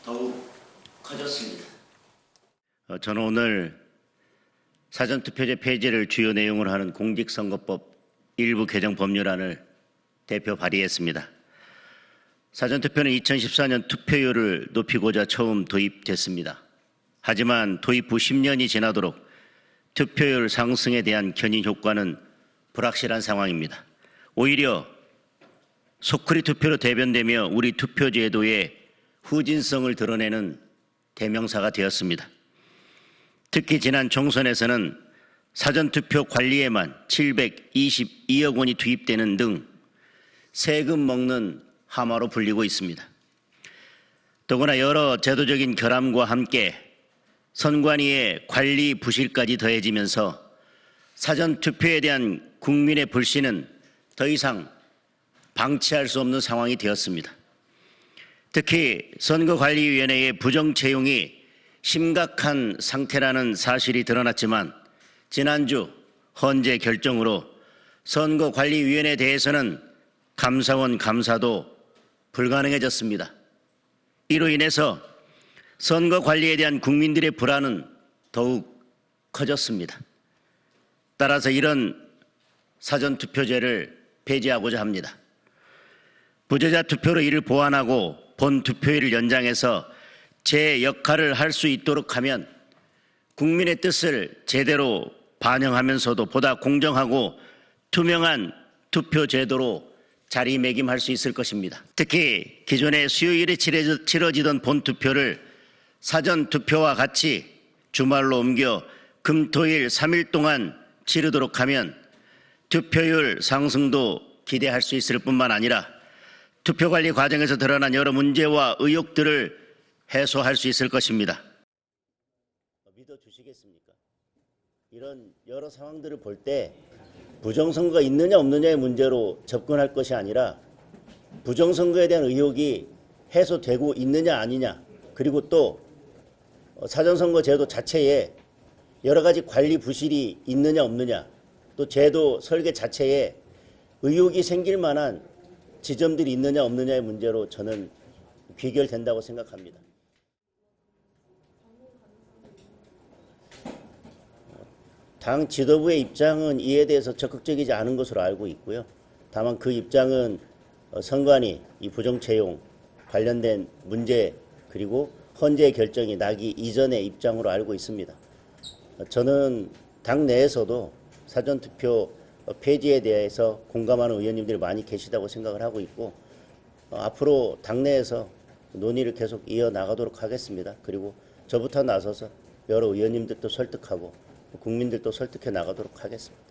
더욱 커졌습니다. 저는 오늘 사전투표제 폐지를 주요 내용으로 하는 공직선거법 일부 개정 법률안을 대표 발의했습니다. 사전투표는 2014년 투표율을 높이고자 처음 도입됐습니다. 하지만 도입 후 10년이 지나도록 투표율 상승에 대한 견인 효과는 불확실한 상황입니다. 오히려 소쿠리 투표로 대변되며 우리 투표제도의 후진성을 드러내는 대명사가 되었습니다. 특히 지난 총선에서는 사전투표 관리에만 722억 원이 투입되는 등 세금 먹는 하마로 불리고 있습니다. 더구나 여러 제도적인 결함과 함께 선관위의 관리 부실까지 더해지면서 사전투표에 대한 국민의 불신은 더 이상 방치할 수 없는 상황이 되었습니다. 특히 선거관리위원회의 부정 채용이 심각한 상태라는 사실이 드러났지만 지난주 헌재 결정으로 선거관리위원회에 대해서는 감사원 감사도 불가능해졌습니다. 이로 인해서 선거관리에 대한 국민들의 불안은 더욱 커졌습니다. 따라서 이런 사전투표제를 폐지하고자 합니다. 부재자 투표로 이를 보완하고 본 투표일을 연장해서 제 역할을 할 수 있도록 하면 국민의 뜻을 제대로 반영하면서도 보다 공정하고 투명한 투표 제도로 자리매김할 수 있을 것입니다. 특히 기존의 수요일에 치러지던 본투표를 사전투표와 같이 주말로 옮겨 금토일 3일 동안 치르도록 하면 투표율 상승도 기대할 수 있을 뿐만 아니라 투표관리 과정에서 드러난 여러 문제와 의혹들을 해소할 수 있을 것입니다. 믿어주시겠습니까? 이런 여러 상황들을 볼 때 부정선거가 있느냐 없느냐의 문제로 접근할 것이 아니라 부정선거에 대한 의혹이 해소되고 있느냐 아니냐, 그리고 또 사전선거 제도 자체에 여러 가지 관리 부실이 있느냐 없느냐, 또 제도 설계 자체에 의혹이 생길 만한 지점들이 있느냐 없느냐의 문제로 저는 귀결된다고 생각합니다. 당 지도부의 입장은 이에 대해서 적극적이지 않은 것으로 알고 있고요. 다만 그 입장은 선관위 이 부정채용 관련된 문제 그리고 헌재 결정이 나기 이전의 입장으로 알고 있습니다. 저는 당 내에서도 사전투표 폐지에 대해서 공감하는 의원님들이 많이 계시다고 생각을 하고 있고 앞으로 당내에서 논의를 계속 이어나가도록 하겠습니다. 그리고 저부터 나서서 여러 의원님들도 설득하고 국민들도 설득해 나가도록 하겠습니다.